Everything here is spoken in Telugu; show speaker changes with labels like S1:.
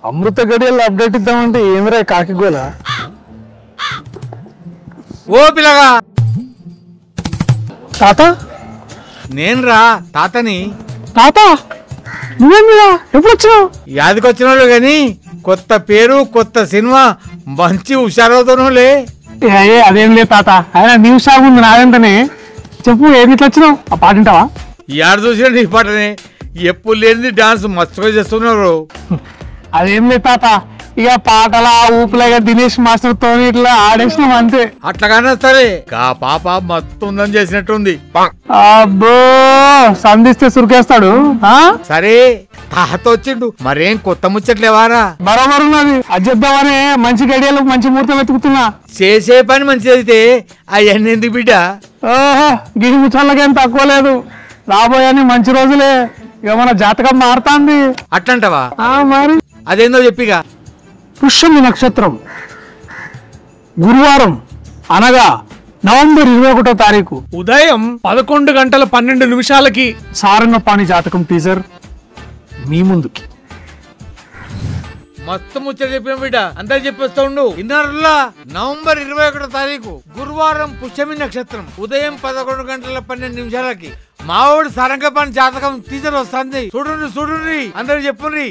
S1: అమృత గడియల్లో అప్డేట్ ఇద్దామంటే ఏమిరా కాకిగోల.
S2: ఓ పిల్లగా
S1: తాత
S2: నేనురా తాతని.
S1: తాత నువ్వేమిరా ఎప్పుడు వచ్చినావు?
S2: యాదికొచ్చిన వాళ్ళు గాని కొత్త పేరు కొత్త సినిమా మంచి హుషారవుతానులే.
S1: అదేం లేదు తాత, ఆయన న్యూస్ షాప్ ఉంది నాదంటనే. చెప్పు ఏది ఇట్లా వచ్చినావు? ఆ పాట వింటావా?
S2: యాడ చూసినా నీ పాటనే, ఎప్పుడు లేనిది డాన్స్ మస్తుగా చేస్తున్నారు.
S1: అదేం లేదు తాత, ఇక పాటల ఊపులాగా దినేష్ మాస్టర్ తో ఇట్లా ఆడేసినాం అంతే.
S2: అట్లాగానే సరే కా పాప మస్తు ఉందని చేసినట్టుంది.
S1: అబ్బో సంధిస్తే సురికేస్తాడు.
S2: సరే తాత వచ్చిండు, మరేం కొత్త ముచ్చట్లేవారా?
S1: బరోబరు ఉన్నది, అది చెప్దామని మంచి గడియలు మంచి ముహూర్తం వెతుకుతున్నా.
S2: చేసే పని మంచిది అయితే అవన్నీ ఎందుకు బిడ్డ?
S1: ఓహో గిరి ముచ్చళ్ళకేం తక్కువ లేదు, రాబోయని మంచి రోజులే. ఇక మన జాతకం మారుతాంది.
S2: అట్లంటవా?
S1: మరి
S2: అదేందో చెప్పిగా.
S1: పుష్యమి నక్షత్రం గురువారం అనగా నవంబర్ 21వ తారీఖు
S3: ఉదయం 11:12
S1: సారంగపాణి జాతకం టీజర్ మీ ముందుకి.
S2: మస్తు ముచ్చట చెప్పిన బిడ్డ, అందరు చెప్పేస్తా ఉండు. ఇన్నర్లా నవంబర్ 21వ తారీఖు గురువారం పుష్యమి నక్షత్రం ఉదయం 11:12 మావోడు సారంగపాణి జాతకం టీజర్ వస్తుంది. చూడండి అందరు చెప్పుండ్రి.